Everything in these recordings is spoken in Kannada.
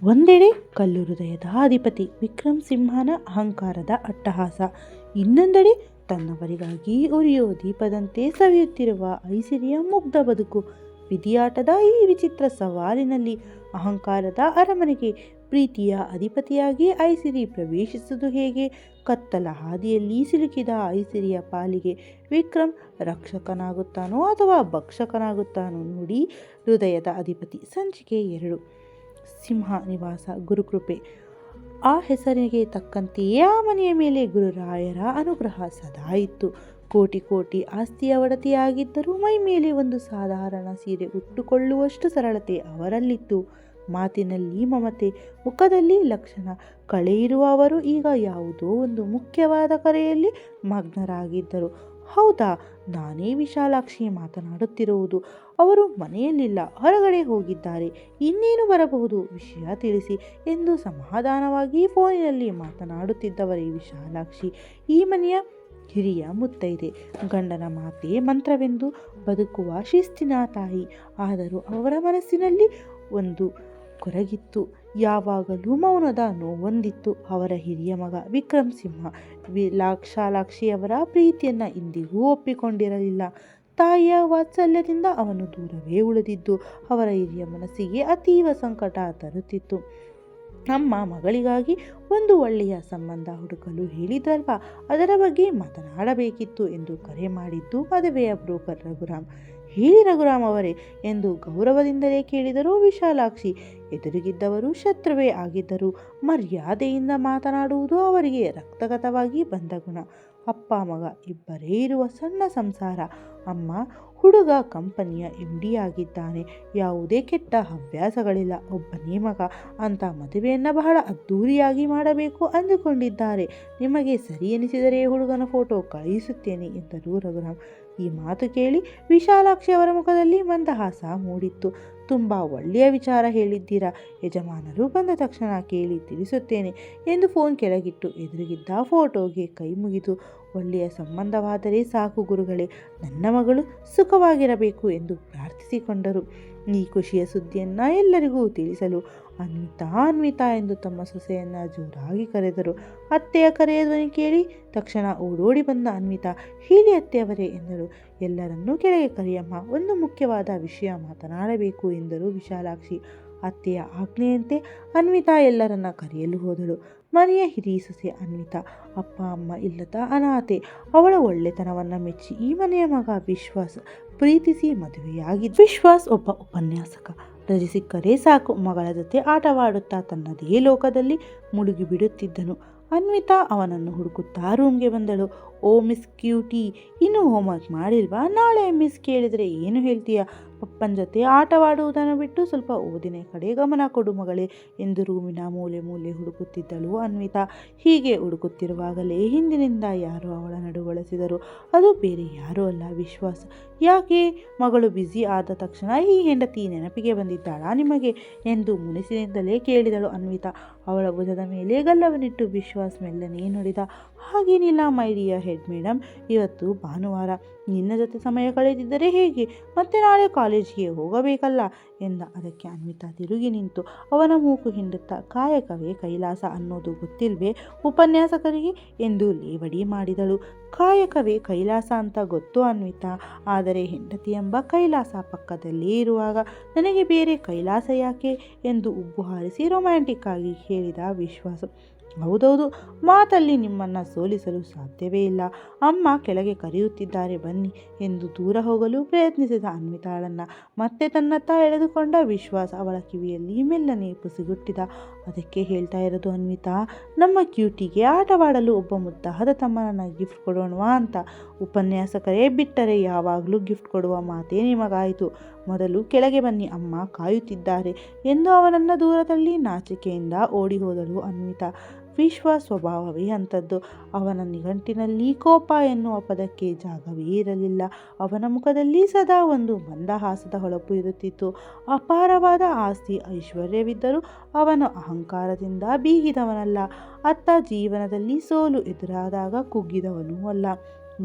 ಒಂದೆಡೆ ಕಲ್ಲು ಹೃದಯದ ಅಧಿಪತಿ ವಿಕ್ರಮ್ ಸಿಂಹನ ಅಹಂಕಾರದ ಅಟ್ಟಹಾಸ, ಇನ್ನೊಂದೆಡೆ ತನ್ನವರಿಗಾಗಿ ಉರಿಯೋ ದೀಪದಂತೆ ಸವಿಯುತ್ತಿರುವ ಐಸಿರಿಯ ಮುಗ್ಧ ಬದುಕು. ವಿಧಿಯಾಟದ ಈ ವಿಚಿತ್ರ ಸವಾಲಿನಲ್ಲಿ ಅಹಂಕಾರದ ಅರಮನೆಗೆ ಪ್ರೀತಿಯ ಅಧಿಪತಿಯಾಗಿ ಐಸಿರಿ ಪ್ರವೇಶಿಸುವುದು ಹೇಗೆ? ಕತ್ತಲ ಹಾದಿಯಲ್ಲಿ ಸಿಲುಕಿದ ಐಸಿರಿಯ ಪಾಲಿಗೆ ವಿಕ್ರಮ್ ರಕ್ಷಕನಾಗುತ್ತಾನೋ ಅಥವಾ ಭಕ್ಷಕನಾಗುತ್ತಾನೋ ನೋಡಿ. ಹೃದಯದ ಅಧಿಪತಿ ಸಂಚಿಕೆ 2. ಸಿಂಹ ನಿವಾಸ ಗುರುಕೃಪೆ. ಆ ಹೆಸರಿಗೆ ತಕ್ಕಂತೆಯೇ ಆ ಮನೆಯ ಮೇಲೆ ಗುರುರಾಯರ ಅನುಗ್ರಹ ಸದಾ ಇತ್ತು. ಕೋಟಿ ಕೋಟಿ ಆಸ್ತಿಯ ಒಡತಿಯಾಗಿದ್ದರೂ ಮೈ ಮೇಲೆ ಒಂದು ಸಾಧಾರಣ ಸೀರೆ ಉಟ್ಟುಕೊಳ್ಳುವಷ್ಟು ಸರಳತೆ ಅವರಲ್ಲಿತ್ತು. ಮಾತಿನಲ್ಲಿ ಮಮತೆ, ಮುಖದಲ್ಲಿ ಲಕ್ಷಣ ಕಳೆಯಿರುವ ಅವರು ಈಗ ಯಾವುದೋ ಒಂದು ಮುಖ್ಯವಾದ ಕರೆಯಲ್ಲಿ ಮಗ್ನರಾಗಿದ್ದರು. ಹೌದಾ, ನಾನೇ ವಿಶಾಲಾಕ್ಷಿ ಮಾತನಾಡುತ್ತಿರುವುದು. ಅವರು ಮನೆಯಲ್ಲಿಲ್ಲ, ಹೊರಗಡೆ ಹೋಗಿದ್ದಾರೆ. ಇನ್ನೇನು ಬರಬಹುದು, ವಿಷಯ ತಿಳಿಸಿ ಎಂದು ಸಮಾಧಾನವಾಗಿ ಫೋನಿನಲ್ಲಿ ಮಾತನಾಡುತ್ತಿದ್ದವರೇ ವಿಶಾಲಾಕ್ಷಿ. ಈ ಮನೆಯ ಹಿರಿಯ ಮುತ್ತೈದೆ, ಗಂಡನ ಮಾತೇ ಮಂತ್ರವೆಂದು ಬದುಕುವ ಶಿಸ್ತಿನ ತಾಯಿ. ಆದರೂ ಅವರ ಮನಸ್ಸಿನಲ್ಲಿ ಒಂದು ಕೊರಗಿತ್ತು, ಯಾವಾಗಲೂ ಮೌನದ ನೋವೊಂದಿತ್ತು. ಅವರ ಹಿರಿಯ ಮಗ ವಿಕ್ರಮ್ ಸಿಂಹ ವಿಶಾಲಾಕ್ಷಿಯವರ ಪ್ರೀತಿಯನ್ನು ಎಂದಿಗೂ ಒಪ್ಪಿಕೊಂಡಿರಲಿಲ್ಲ. ತಾಯಿಯ ವಾತ್ಸಲ್ಯದಿಂದ ಅವನು ದೂರವೇ ಉಳಿದಿದ್ದು ಅವರ ಹಿರಿಯ ಮನಸ್ಸಿಗೆ ಅತೀವ ಸಂಕಟ ತರುತ್ತಿತ್ತು. ನಮ್ಮ ಮಗಳಿಗಾಗಿ ಒಂದು ಒಳ್ಳೆಯ ಸಂಬಂಧ ಹುಡುಕಲು ಹೇಳಿದ್ರಲ್ವಾ, ಅದರ ಬಗ್ಗೆ ಮಾತನಾಡಬೇಕಿತ್ತು ಎಂದು ಕರೆ ಮಾಡಿದ್ದು ಮದುವೆಯ ಬ್ರೋಕರ್ ರಘುರಾಮ್. ಹೇಳಿ ರಘುರಾಮ್ ಅವರೇ ಎಂದು ಗೌರವದಿಂದಲೇ ಕೇಳಿದರು ವಿಶಾಲಾಕ್ಷಿ. ಎದುರಿಗಿದ್ದವರು ಶತ್ರುವೇ ಆಗಿದ್ದರು. ಮರ್ಯಾದೆಯಿಂದ ಮಾತನಾಡುವುದು ಅವರಿಗೆ ರಕ್ತಗತವಾಗಿ ಬಂದ ಗುಣ. ಅಪ್ಪ ಮಗ ಇಬ್ಬರೇ ಇರುವ ಸಣ್ಣ ಸಂಸಾರ. ಅಮ್ಮ ಹುಡುಗ ಕಂಪನಿಯ MD ಆಗಿದ್ದಾನೆ, ಯಾವುದೇ ಕೆಟ್ಟ ಹವ್ಯಾಸಗಳಿಲ್ಲ, ಒಬ್ಬನೇ ಮಗ ಅಂತ ಮದುವೆಯನ್ನು ಬಹಳ ಅದ್ಧೂರಿಯಾಗಿ ಮಾಡಬೇಕು ಅಂದುಕೊಂಡಿದ್ದಾರೆ. ನಿಮಗೆ ಸರಿ ಎನಿಸಿದರೆ ಹುಡುಗನ ಫೋಟೋ ಕಳುಹಿಸುತ್ತೇನೆ ಎಂದರು ರಘುರಾಮ್. ಈ ಮಾತು ಕೇಳಿ ವಿಶಾಲಾಕ್ಷಿ ಅವರ ಮುಖದಲ್ಲಿ ಮಂದಹಾಸ ಮೂಡಿತ್ತು. ತುಂಬ ಒಳ್ಳೆಯ ವಿಚಾರ ಹೇಳಿದ್ದೀರಾ, ಯಜಮಾನರು ಬಂದ ತಕ್ಷಣ ಕೇಳಿ ತಿಳಿಸುತ್ತೇನೆ ಎಂದು ಫೋನ್ ಕೆಳಗಿಟ್ಟು ಎದುರಿಗಿದ್ದ ಫೋಟೋಗೆ ಕೈ ಮುಗಿದು, ಒಳ್ಳೆಯ ಸಂಬಂಧವಾದರೆ ಸಾಕು ಗುರುಗಳೇ, ನನ್ನ ಮಗಳು ಸುಖವಾಗಿರಬೇಕು ಎಂದು ಪ್ರಾರ್ಥಿಸಿಕೊಂಡರು. ಈ ಖುಷಿಯ ಸುದ್ದಿಯನ್ನು ಎಲ್ಲರಿಗೂ ತಿಳಿಸಲು ಅನ್ವಿತಾ ಎಂದು ತಮ್ಮ ಸೊಸೆಯನ್ನು ಜೋರಾಗಿ ಕರೆದರು. ಅತ್ತೆಯ ಕರೆಯ ಧ್ವನಿ ಕೇಳಿ ತಕ್ಷಣ ಓಡೋಡಿ ಬಂದ ಅನ್ವಿತಾ, ಹೇಳಿ ಅತ್ತೆಯವರೇ ಎಂದರು. ಎಲ್ಲರನ್ನೂ ಕೆಳಗೆ ಕರೆಯಮ್ಮ, ಒಂದು ಮುಖ್ಯವಾದ ವಿಷಯ ಮಾತನಾಡಬೇಕು ಎಂದರು ವಿಶಾಲಾಕ್ಷಿ. ಅತ್ತೆಯ ಆಜ್ಞೆಯಂತೆ ಅನ್ವಿತಾ ಎಲ್ಲರನ್ನ ಕರೆಯಲು ಹೋದಳು. ಮನೆಯ ಹಿರಿಯ ಸೊಸೆ ಅನ್ವಿತಾ, ಅಪ್ಪ ಅಮ್ಮ ಇಲ್ಲದ ಅನಾಥೆ. ಅವಳ ಒಳ್ಳೆತನವನ್ನು ಮೆಚ್ಚಿ ಈ ಮನೆಯ ಮಗ ವಿಶ್ವಾಸ್ ಪ್ರೀತಿಸಿ ಮದುವೆಯಾಗಿದ್ದ. ವಿಶ್ವಾಸ್ ಒಬ್ಬ ಉಪನ್ಯಾಸಕ. ರಜೆ ಸಿಕ್ಕರೆ ಸಾಕು ಮಗಳ ಜೊತೆ ಆಟವಾಡುತ್ತಾ ತನ್ನದೇ ಲೋಕದಲ್ಲಿ ಮುಳುಗಿ ಬಿಡುತ್ತಿದ್ದನು. ಅನ್ವಿತಾ ಅವನನ್ನು ಹುಡುಕುತ್ತಾ ರೂಮ್ಗೆ ಬಂದಳು. ಓ ಮಿಸ್ ಕ್ಯೂಟಿ, ಇನ್ನೂ ಹೋಮ್ವರ್ಕ್ ಮಾಡಿಲ್ವಾ? ನಾಳೆ ಮಿಸ್ ಕೇಳಿದರೆ ಏನು ಹೇಳ್ತೀಯಾ? ಪಪ್ಪನ ಜೊತೆ ಆಟವಾಡುವುದನ್ನು ಬಿಟ್ಟು ಸ್ವಲ್ಪ ಓದಿನ ಕಡೆ ಗಮನ ಕೊಡು ಮಗಳೇ ಎಂದು ರೂಮಿನ ಮೂಲೆ ಹುಡುಕುತ್ತಿದ್ದಳು ಅನ್ವಿತಾ. ಹೀಗೆ ಹುಡುಕುತ್ತಿರುವಾಗಲೇ ಹಿಂದಿನಿಂದ ಯಾರೋ ಅವಳ ನಡುಗೊಳಿಸಿದರು. ಅದು ಬೇರೆ ಯಾರೂ ಅಲ್ಲ, ವಿಶ್ವಾಸ್. ಯಾಕೆ, ಮಗಳು ಬ್ಯುಸಿ ಆದ ತಕ್ಷಣ ಈ ಹೆಂಡತಿ ನೆನಪಿಗೆ ಬಂದಿದ್ದಾಳಾ ನಿಮಗೆ ಎಂದು ಮುನಿಸಿನಿಂದಲೇ ಕೇಳಿದಳು ಅನ್ವಿತಾ. ಅವಳ ಭುಜದ ಮೇಲೆ ಗಲ್ಲವನ್ನಿಟ್ಟು ವಿಶ್ವಾಸ್ ಮೆಲ್ಲನೆ ನುಡಿದ, ಹಾಗೇನಿಲ್ಲ ಮೈ ಡಿಯರ್ ಹೆಡ್ ಮೇಡಮ್, ಇವತ್ತು ಭಾನುವಾರ, ನಿನ್ನ ಜೊತೆ ಸಮಯ ಕಳೆದಿದ್ದರೆ ಹೇಗೆ, ಮತ್ತೆ ನಾಳೆ ಕಾಲೇಜಿಗೆ ಹೋಗಬೇಕಲ್ಲ ಎಂದ. ಅದಕ್ಕೆ ಅನ್ವಿತಾ ತಿರುಗಿ ನಿಂತು ಅವನ ಮೂಗು ಹಿಂಡುತ್ತಾ, ಕಾಯಕವೇ ಕೈಲಾಸ ಅನ್ನೋದು ಗೊತ್ತಿಲ್ವೇ ಉಪನ್ಯಾಸಕರಿಗೆ ಎಂದು ಲೇವಡಿ ಮಾಡಿದಳು. ಕಾಯಕವೇ ಕೈಲಾಸ ಅಂತ ಗೊತ್ತು ಅನ್ವಿತಾ, ಆದರೆ ಹೆಂಡತಿ ಎಂಬ ಕೈಲಾಸ ಪಕ್ಕದಲ್ಲೇ ಇರುವಾಗ ನನಗೆ ಬೇರೆ ಕೈಲಾಸ ಯಾಕೆ ಎಂದು ಉಬ್ಬು ಹಾರಿಸಿ ರೊಮ್ಯಾಂಟಿಕ್ ಆಗಿ ಹೇಳಿದ ವಿಶ್ವಾಸ. ಹೌದೌದು, ಮಾತಲ್ಲಿ ನಿಮ್ಮನ್ನು ಸೋಲಿಸಲು ಸಾಧ್ಯವೇ ಇಲ್ಲ. ಅಮ್ಮ ಕೆಳಗೆ ಕರೆಯುತ್ತಿದ್ದಾರೆ ಬನ್ನಿ ಎಂದು ದೂರ ಹೋಗಲು ಪ್ರಯತ್ನಿಸಿದ ಅನ್ವಿತಾಳನ್ನು ಮತ್ತೆ ತನ್ನತ್ತ ಎಳೆದುಕೊಂಡ ವಿಶ್ವಾಸ್ ಅವಳ ಕಿವಿಯಲ್ಲಿ ಮೆಲ್ಲನೆ ಪುಸಿಗುಟ್ಟಿದ. ಅದಕ್ಕೆ ಹೇಳ್ತಾ ಇರೋದು ಅನ್ವಿತಾ, ನಮ್ಮ ಕ್ಯೂಟಿಗೆ ಆಟವಾಡಲು ಒಬ್ಬ ಮುದ್ದಾದ ತಮ್ಮನನ್ನು ಗಿಫ್ಟ್ ಕೊಡೋಣವಾ ಅಂತ. ಉಪನ್ಯಾಸಕರೇ ಬಿಟ್ಟರೆ ಯಾವಾಗಲೂ ಗಿಫ್ಟ್ ಕೊಡುವ ಮಾತೇ ನಿಮಗಾಯಿತು. ಮೊದಲು ಕೆಳಗೆ ಬನ್ನಿ, ಅಮ್ಮ ಕಾಯುತ್ತಿದ್ದಾರೆ ಎಂದು ಅವನನ್ನು ದೂರದಲ್ಲಿ ನಾಚಿಕೆಯಿಂದ ಓಡಿ ಹೋದಳು ಅನ್ವಿತಾ. ವಿಶ್ವಾಸ್ ಸ್ವಭಾವವೇ ಅಂಥದ್ದು. ಅವನ ನಿಘಂಟಿನಲ್ಲಿ ಕೋಪ ಎನ್ನುವ ಪದಕ್ಕೆ ಜಾಗವೇ ಇರಲಿಲ್ಲ. ಅವನ ಮುಖದಲ್ಲಿ ಸದಾ ಒಂದು ಮಂದಹಾಸದ ಹೊಳಪು ಇರುತ್ತಿತ್ತು. ಅಪಾರವಾದ ಆಸ್ತಿ ಐಶ್ವರ್ಯವಿದ್ದರೂ ಅವನು ಅಹಂಕಾರದಿಂದ ಬೀಗಿದವನಲ್ಲ. ಅತ್ತ ಜೀವನದಲ್ಲಿ ಸೋಲು ಎದುರಾದಾಗ ಕುಗ್ಗಿದವನೂ ಅಲ್ಲ.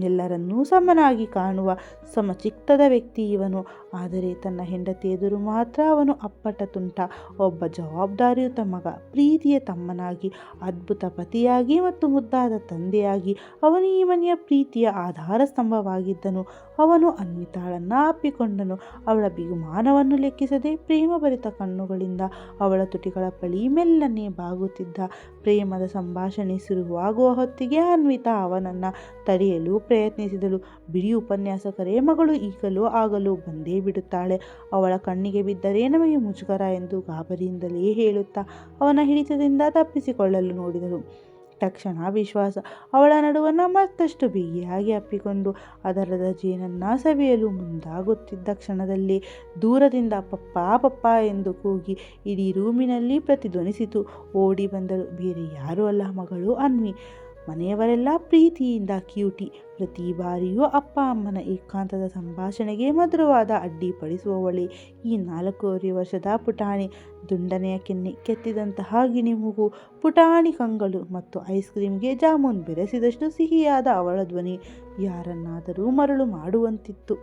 ಎಲ್ಲರನ್ನೂ ಸಮನಾಗಿ ಕಾಣುವ ಸಮಚಿತ್ತದ ವ್ಯಕ್ತಿ ಇವನು. ಆದರೆ ತನ್ನ ಹೆಂಡತಿ ಎದುರು ಮಾತ್ರ ಅವನು ಅಪ್ಪಟ ತುಂಟ. ಒಬ್ಬ ಜವಾಬ್ದಾರಿಯುತ ಮಗ, ಪ್ರೀತಿಯ ತಮ್ಮನಾಗಿ, ಅದ್ಭುತ ಪತಿಯಾಗಿ ಮತ್ತು ಮುದ್ದಾದ ತಂದೆಯಾಗಿ ಅವನು ಈ ಮನೆಯ ಪ್ರೀತಿಯ ಆಧಾರ ಸ್ತಂಭವಾಗಿದ್ದನು. ಅವನು ಅನ್ವಿತಾಳನ್ನು ಅಪ್ಪಿಕೊಂಡನು. ಅವಳ ಬಿಗುಮಾನವನ್ನು ಲೆಕ್ಕಿಸದೆ ಪ್ರೇಮಭರಿತ ಕಣ್ಣುಗಳಿಂದ ಅವಳ ತುಟಿಗಳ ಬಳಿ ಮೆಲ್ಲನೆ ಬಾಗುತ್ತಿದ್ದ. ಪ್ರೇಮದ ಸಂಭಾಷಣೆ ಶುರುವಾಗುವ ಹೊತ್ತಿಗೆ ಅನ್ವಿತಾ ಅವನನ್ನು ತಡೆಯಲು ಪ್ರಯತ್ನಿಸಿದಳು. ಬಿಡಿ ಉಪನ್ಯಾಸಕರೇ, ಮಗಳು ಈಗಲೂ ಆಗಲೂ ಬಂದೇ ಬಿಡುತ್ತಾಳೆ. ಅವಳ ಕಣ್ಣಿಗೆ ಬಿದ್ದರೆ ನಮಗೆ ಮುಜುಗರ ಎಂದು ಗಾಬರಿಯಿಂದಲೇ ಹೇಳುತ್ತಾ ಅವನ ಹಿಡಿತದಿಂದ ತಪ್ಪಿಸಿಕೊಳ್ಳಲು ನೋಡಿದಳು. ತಕ್ಷಣ ವಿಶ್ವಾಸ ಅವಳ ನಡುವನ್ನು ಮತ್ತಷ್ಟು ಬಿಗಿಯಾಗಿ ಅಪ್ಪಿಕೊಂಡು ಅದರ ಜೇನನ್ನು ಸವಿಯಲು ಮುಂದಾಗುತ್ತಿದ್ದ ಕ್ಷಣದಲ್ಲಿ ದೂರದಿಂದ ಪಪ್ಪಾ ಪಪ್ಪಾ ಎಂದು ಕೂಗಿ ಇಡೀ ರೂಮಿನಲ್ಲಿ ಪ್ರತಿಧ್ವನಿಸಿತು. ಓಡಿ ಬಂದಳು. ಬೇರೆ ಯಾರೂ ಅಲ್ಲ, ಮಗಳು ಅನ್ವಿ. ಮನೆಯವರೆಲ್ಲ ಪ್ರೀತಿಯಿಂದ ಕ್ಯೂಟಿ. ಪ್ರತಿ ಬಾರಿಯೂ ಅಪ್ಪ ಅಮ್ಮನ ಏಕಾಂತದ ಸಂಭಾಷಣೆಗೆ ಮಧುರವಾದ ಅಡ್ಡಿಪಡಿಸುವವಳೆ ಈ 4.5 ವರ್ಷದ ಪುಟಾಣಿ. ದುಂಡನೆಯ ಕೆನ್ನೆ, ಕೆತ್ತಿದಂತಹ ಗಿಣಿಮೂಗು, ಪುಟಾಣಿ ಕಂಗಳು ಮತ್ತು ಐಸ್ ಕ್ರೀಮ್ಗೆ ಜಾಮೂನ್ ಬೆರೆಸಿದಷ್ಟು ಸಿಹಿಯಾದ ಅವಳ ಧ್ವನಿ ಯಾರನ್ನಾದರೂ ಮರಳು ಮಾಡುವಂತಿತ್ತು.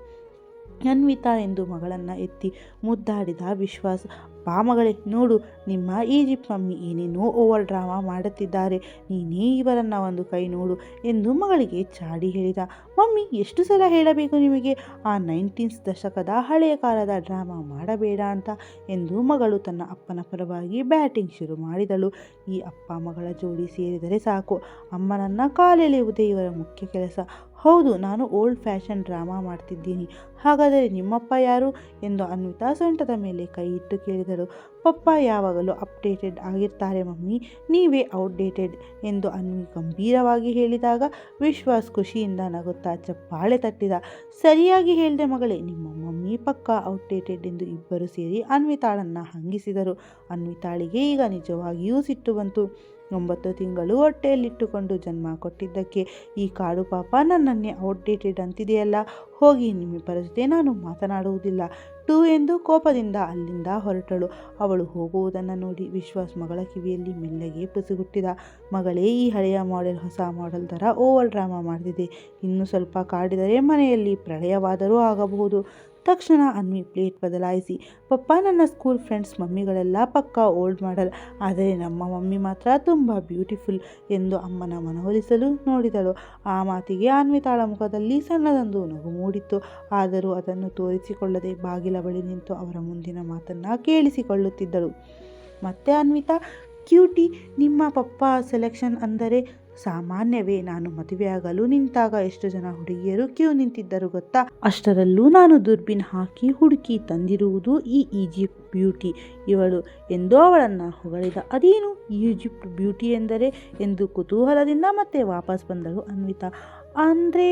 ಅನ್ವಿತಾ ಎಂದು ಮಗಳನ್ನು ಎತ್ತಿ ಮುದ್ದಾಡಿದ ವಿಶ್ವಾಸ್. ಬಾ ಮಗಳೇ, ನೋಡು ನಿಮ್ಮ ಈಜಿಪ್ಟ್ ಮಮ್ಮಿ ಏನೇನೋ ಓವರ್ ಡ್ರಾಮಾ ಮಾಡುತ್ತಿದ್ದಾರೆ. ನೀನೇ ಇವರನ್ನು ಒಂದು ಕೈ ನೋಡು ಎಂದು ಮಗಳಿಗೆ ಚಾಡಿ ಹೇಳಿದ. ಮಮ್ಮಿ, ಎಷ್ಟು ಸಲ ಹೇಳಬೇಕು ನಿಮಗೆ ಆ 90s ದಶಕದ ಹಳೆಯ ಕಾಲದ ಡ್ರಾಮಾ ಮಾಡಬೇಡ ಅಂತ ಎಂದು ಮಗಳು ತನ್ನ ಅಪ್ಪನ ಪರವಾಗಿ ಬ್ಯಾಟಿಂಗ್ ಶುರು ಮಾಡಿದಳು. ಈ ಅಪ್ಪ ಮಗಳ ಜೋಡಿ ಸೇರಿದರೆ ಸಾಕು, ಅಮ್ಮನನ್ನು ಕಾಲೆಳೆಯುವುದೇ ಇವರ ಮುಖ್ಯ ಕೆಲಸ. ಹೌದು, ನಾನು ಓಲ್ಡ್ ಫ್ಯಾಷನ್ ಡ್ರಾಮಾ ಮಾಡ್ತಿದ್ದೀನಿ. ಹಾಗಾದರೆ ನಿಮ್ಮಪ್ಪ ಯಾರು ಎಂದು ಅನ್ವಿತಾ ಸೊಂಟದ ಮೇಲೆ ಕೈ ಇಟ್ಟು ಕೇಳಿದಳು. ಪಪ್ಪ ಯಾವಾಗಲೂ ಅಪ್ಡೇಟೆಡ್ ಆಗಿರ್ತಾರೆ ಮಮ್ಮಿ, ನೀವೇ ಔಟ್ಡೇಟೆಡ್ ಎಂದು ಅನ್ವಿ ಗಂಭೀರವಾಗಿ ಹೇಳಿದಾಗ ವಿಶ್ವಾಸ್ ಖುಷಿಯಿಂದ ನಗುತ್ತಾ ಚಪ್ಪಾಳೆ ತಟ್ಟಿದ. ಸರಿಯಾಗಿ ಹೇಳಿದೆ ಮಗಳೇ, ನಿಮ್ಮ ಮಮ್ಮಿ ಪಕ್ಕಾ ಔಟ್ಡೇಟೆಡ್ ಎಂದು ಇಬ್ಬರು ಸೇರಿ ಅನ್ವಿತಾಳನ್ನು ಹಂಗಿಸಿದರು. ಅನ್ವಿತಾಳಿಗೆ ಈಗ ನಿಜವಾಗಿಯೂ ಸಿಟ್ಟು ಬಂತು. 9 ತಿಂಗಳು ಹೊಟ್ಟೆಯಲ್ಲಿಟ್ಟುಕೊಂಡು ಜನ್ಮ ಕೊಟ್ಟಿದ್ದಕ್ಕೆ ಈ ಕಾಡು ಪಾಪ ನನ್ನನ್ನೇ ಔಟ್ಡೇಟೆಡ್ ಅಂತಿದೆಯಲ್ಲ. ಹೋಗಿ, ನಿಮ್ಮಿಬ್ಬರ ಜೊತೆ ನಾನು ಮಾತನಾಡುವುದಿಲ್ಲ ಟೂ ಎಂದು ಕೋಪದಿಂದ ಅಲ್ಲಿಂದ ಹೊರಟಳು. ಅವಳು ಹೋಗುವುದನ್ನು ನೋಡಿ ವಿಶ್ವಾಸ್ ಮಗಳ ಕಿವಿಯಲ್ಲಿ ಮೆಲ್ಲಗೆ ಪುಸುಗುಟ್ಟಿದ. ಮಗಳೇ, ಈ ಹಳೆಯ ಮಾಡೆಲ್ ಹೊಸ ಮಾಡೆಲ್ ಥರ ಓವರ್ ಡ್ರಾಮಾ ಮಾಡ್ತಿದೆ. ಇನ್ನು ಸ್ವಲ್ಪ ಕಾಡಿದರೆ ಮನೆಯಲ್ಲಿ ಪ್ರಳಯವಾದರೂ ಆಗಬಹುದು. ತಕ್ಷಣ ಅನ್ವಿ ಪ್ಲೇಟ್ ಬದಲಾಯಿಸಿ, ಪಪ್ಪ, ನನ್ನ ಸ್ಕೂಲ್ ಫ್ರೆಂಡ್ಸ್ ಮಮ್ಮಿಗಳೆಲ್ಲ ಪಕ್ಕಾ ಓಲ್ಡ್ ಮಾಡೆಲ್, ಆದರೆ ನಮ್ಮ ಮಮ್ಮಿ ಮಾತ್ರ ತುಂಬ ಬ್ಯೂಟಿಫುಲ್ ಎಂದು ಅಮ್ಮನ ಮನವೊಲಿಸಲು ನೋಡಿದಳು. ಆ ಮಾತಿಗೆ ಅನ್ವಿತಾಳ ಮುಖದಲ್ಲಿ ಸಣ್ಣದೊಂದು ನಗು ಮೂಡಿತ್ತು. ಆದರೂ ಅದನ್ನು ತೋರಿಸಿಕೊಳ್ಳದೆ ಬಾಗಿಲ ಬಳಿ ನಿಂತು ಅವರ ಮುಂದಿನ ಮಾತನ್ನು ಕೇಳಿಸಿಕೊಳ್ಳುತ್ತಿದ್ದಳು. ಮತ್ತೆ ಅನ್ವಿತಾ, ಕ್ಯೂಟಿ, ನಿಮ್ಮ ಪಪ್ಪ ಸೆಲೆಕ್ಷನ್ ಅಂದರೆ ಸಾಮಾನ್ಯವೇ? ನಾನು ಮದುವೆಯಾಗಲು ನಿಂತಾಗ ಎಷ್ಟು ಜನ ಹುಡುಗಿಯರು ಕ್ಯೂ ನಿಂತಿದ್ದರು ಗೊತ್ತಾ? ಅಷ್ಟರಲ್ಲೂ ನಾನು ದುರ್ಬಿನ್ ಹಾಕಿ ಹುಡುಕಿ ತಂದಿರುವುದು ಈ ಈಜಿಪ್ಟ್ ಬ್ಯೂಟಿ ಇವಳು ಎಂದು ಅವಳನ್ನು ಹೊಗಳಿದ. ಅದೇನು ಈಜಿಪ್ಟ್ ಬ್ಯೂಟಿ ಎಂದರೆ ಎಂದು ಕುತೂಹಲದಿಂದ ಮತ್ತೆ ವಾಪಸ್ ಬಂದಳು ಅನ್ವಿತಾ. ಅಂದರೆ